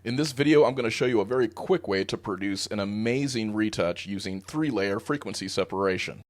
In this video, I'm going to show you a very quick way to produce an amazing retouch using 3-layer frequency separation.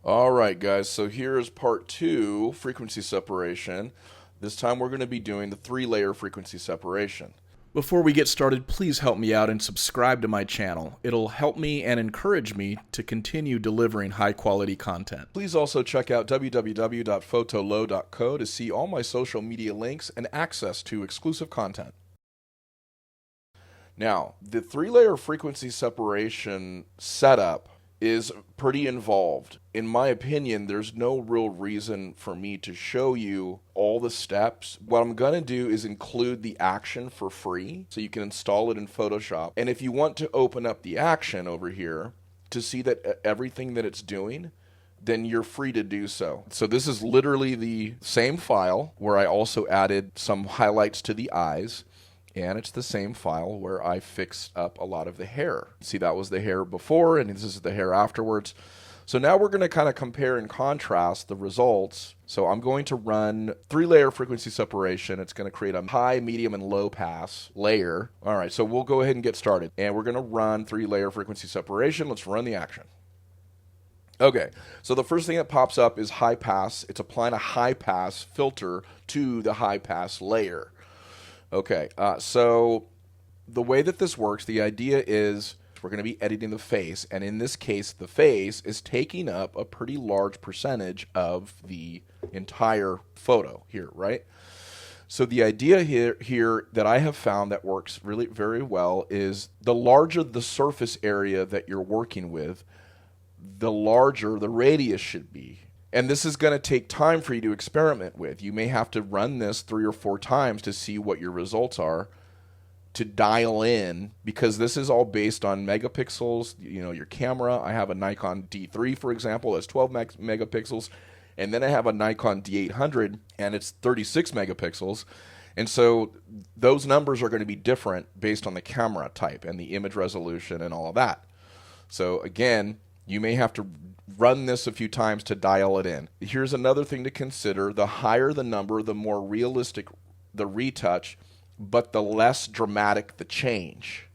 Alright guys, so here's part 2, frequency separation. This time we're going to be doing the 3-layer frequency separation. Before we get started, please help me out and subscribe to my channel. It'll help me and encourage me to continue delivering high-quality content. Please also check out www.photolo.co to see all my social media links and access to exclusive content. Now, the 3-layer frequency separation setup is pretty involved. In my opinion, there's no real reason for me to show you all the steps. What I'm going to do is include the action for free, so you can install it in Photoshop. And if you want to open up the action over here to see that everything that it's doing, then you're free to do so. So this is literally the same file where I also added some highlights to the eyes. And it's the same file where I fixed up a lot of the hair. See, that was the hair before, and this is the hair afterwards. So now we're going to kind of compare and contrast the results. So I'm going to run 3-layer frequency separation. It's going to create a high, medium, and low pass layer. All right, so we'll go ahead and get started. And we're going to run 3-layer frequency separation. Let's run the action. Okay, so the first thing that pops up is high pass. It's applying a high pass filter to the high pass layer. Okay, so the way that this works, the idea is we're going to be editing the face, and in this case, the face is taking up a pretty large percentage of the entire photo here, right? So the idea here that I have found that works really very well is the larger the surface area that you're working with, the larger the radius should be. And this is going to take time for you to experiment with. You may have to run this 3 or 4 times to see what your results are, to dial in, because this is all based on megapixels, you know, your camera. I have a Nikon D3, for example, that's 12 megapixels, and then I have a Nikon D800, and it's 36 megapixels. And so those numbers are going to be different based on the camera type and the image resolution and all of that. So again, you may have to run this a few times to dial it in. Here's another thing to consider. The higher the number, the more realistic the retouch, but the less dramatic the change.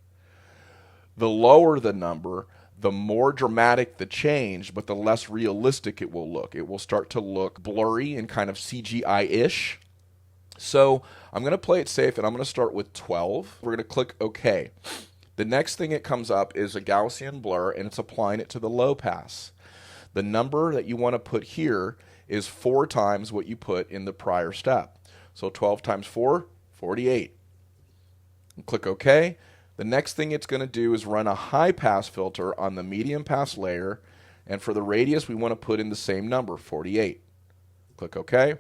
The lower the number, the more dramatic the change, but the less realistic it will look. It will start to look blurry and kind of CGI-ish. So I'm going to play it safe, and I'm going to start with 12. We're going to click OK. The next thing that comes up is a Gaussian blur, and it's applying it to the low pass. The number that you want to put here is 4 times what you put in the prior step. So 12 times 4, 48. And click OK. The next thing it's going to do is run a high pass filter on the medium pass layer. And for the radius, we want to put in the same number, 48. Click OK.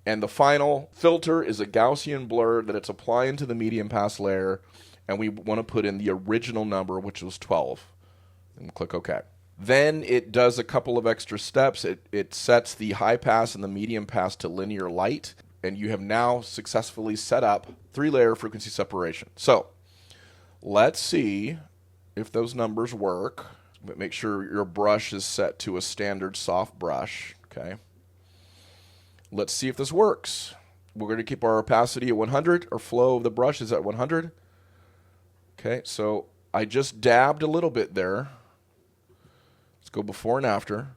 And the final filter is a Gaussian blur that it's applying to the medium pass layer. And we want to put in the original number, which was 12. And click OK. Then it does a couple of extra steps. It sets the high pass and the medium pass to linear light, and you have now successfully set up 3-layer frequency separation. So let's see if those numbers work. But make sure your brush is set to a standard soft brush. Okay. Let's see if this works. We're going to keep our opacity at 100. Our flow of the brush is at 100. Okay, so I just dabbed a little bit there. Let's go before and after,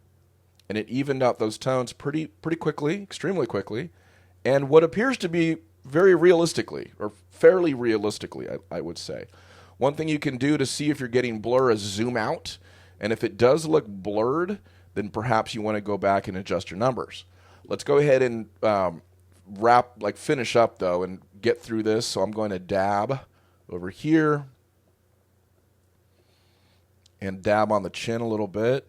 and it evened out those tones pretty quickly, extremely quickly, and what appears to be very realistically, or fairly realistically, I would say. One thing you can do to see if you're getting blur is zoom out, and if it does look blurred, then perhaps you want to go back and adjust your numbers. Let's go ahead and finish up though and get through this. So I'm going to dab over here and dab on the chin a little bit.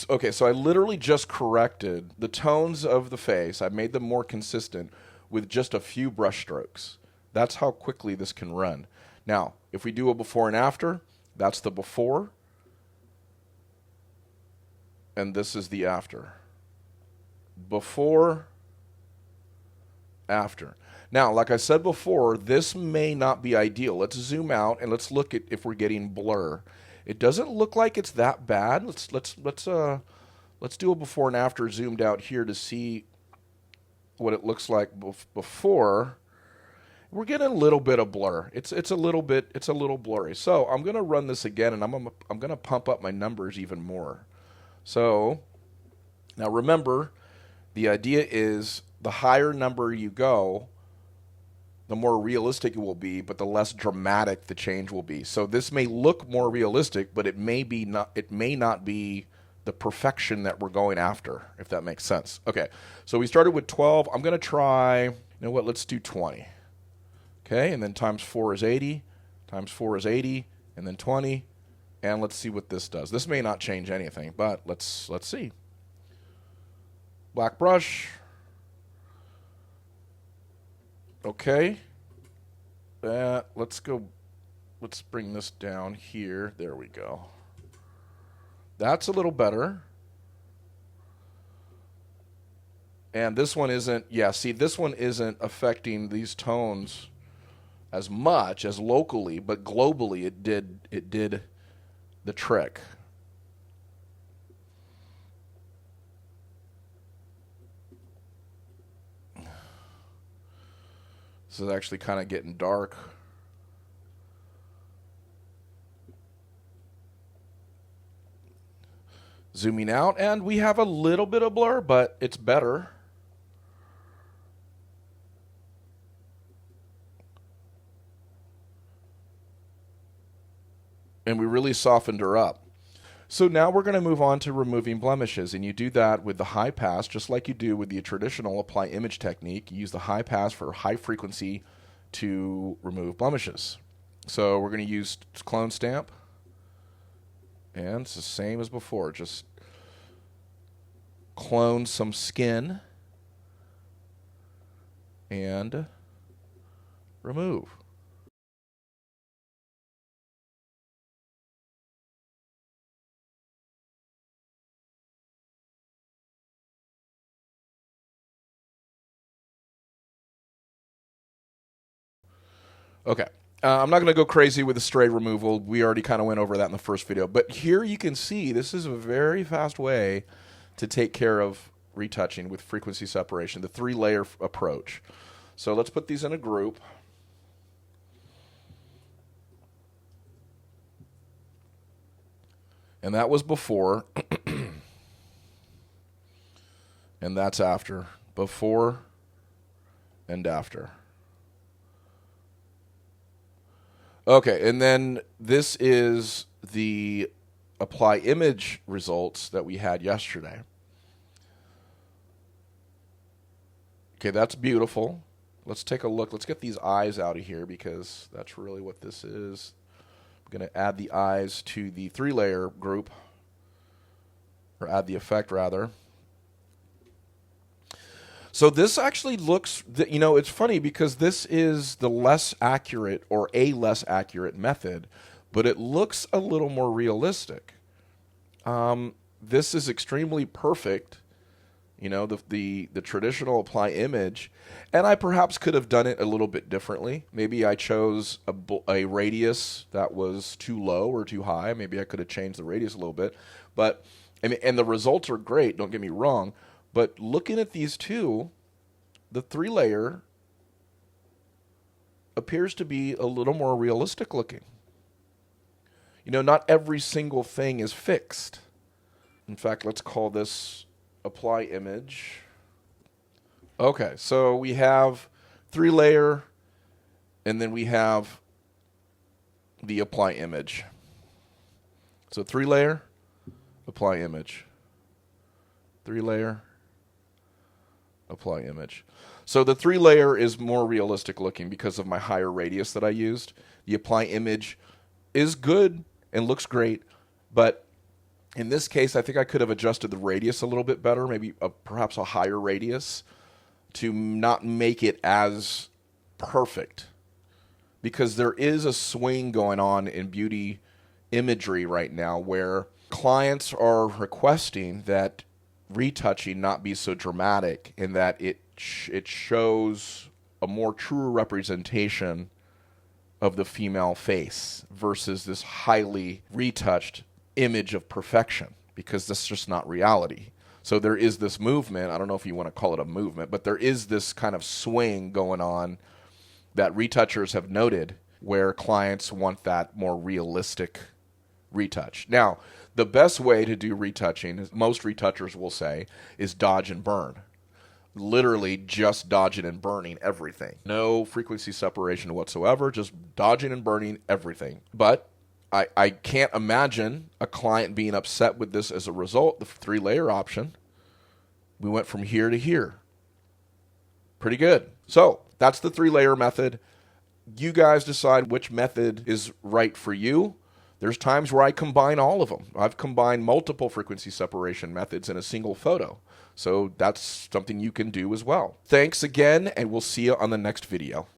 Okay, so I literally just corrected the tones of the face. I made them more consistent with just a few brush strokes. That's how quickly this can run. Now, if we do a before and after, that's the before, and this is the after. Before, after. Now, like I said before, this may not be ideal. Let's zoom out and let's look at if we're getting blur. It doesn't look like it's that bad. Let's Let's do a before and after zoomed out here to see what it looks like before. We're getting a little bit of blur. It's a little blurry. So I'm going to run this again, and I'm going to pump up my numbers even more. So now remember, the idea is the higher number you go, the more realistic it will be, but the less dramatic the change will be. So this may look more realistic, but it may not be the perfection that we're going after, if that makes sense. Okay, so we started with 12. I'm going to try, you know what, let's do 20. Okay, and then times 4 is 80, times 4 is 80, and then 20, and let's see what this does. This may not change anything, but let's see. Black brush. Okay, let's bring this down here. There we go. That's a little better. And this one isn't, this one isn't affecting these tones as much as locally, but globally it did the trick. This is actually kind of getting dark. Zooming out, and we have a little bit of blur, but it's better. And we really softened her up. So now we're going to move on to removing blemishes, and you do that with the high pass, just like you do with the traditional apply image technique. You use the high pass for high frequency to remove blemishes. So we're going to use clone stamp, and it's the same as before. Just clone some skin and remove. Okay, I'm not going to go crazy with the stray removal. We already kind of went over that in the first video. But here you can see this is a very fast way to take care of retouching with frequency separation, the 3-layer approach. So let's put these in a group. And that was before. And that's after. Before and after. Okay, and then this is the apply image results that we had yesterday. Okay, that's beautiful. Let's take a look. Let's get these eyes out of here because that's really what this is. I'm going to add the eyes to the 3-layer group, or add the effect rather. So this actually looks, it's funny because this is the less accurate or a less accurate method, but it looks a little more realistic. This is extremely perfect, the traditional apply image, and I perhaps could have done it a little bit differently. Maybe I chose a radius that was too low or too high. Maybe I could have changed the radius a little bit, but and the results are great, don't get me wrong. But looking at these two, the 3-layer appears to be a little more realistic looking. Not every single thing is fixed. In fact, let's call this apply image. Okay, so we have 3-layer, and then we have the apply image. So 3-layer, apply image. 3-layer, apply image. So the 3-layer is more realistic looking because of my higher radius that I used. The apply image is good and looks great, but in this case, I think I could have adjusted the radius a little bit better, maybe perhaps a higher radius to not make it as perfect, because there is a swing going on in beauty imagery right now where clients are requesting that retouching not be so dramatic and that it shows a more true representation of the female face versus this highly retouched image of perfection, because that's just not reality. So there is this movement. I don't know if you want to call it a movement, but there is this kind of swing going on that retouchers have noted where clients want that more realistic retouch. Now, the best way to do retouching, most retouchers will say, is dodge and burn. Literally just dodging and burning everything. No frequency separation whatsoever, just dodging and burning everything. But I can't imagine a client being upset with this as a result. The 3-layer option, we went from here to here. Pretty good. So that's the 3-layer method. You guys decide which method is right for you. There's times where I combine all of them. I've combined multiple frequency separation methods in a single photo. So that's something you can do as well. Thanks again, and we'll see you on the next video.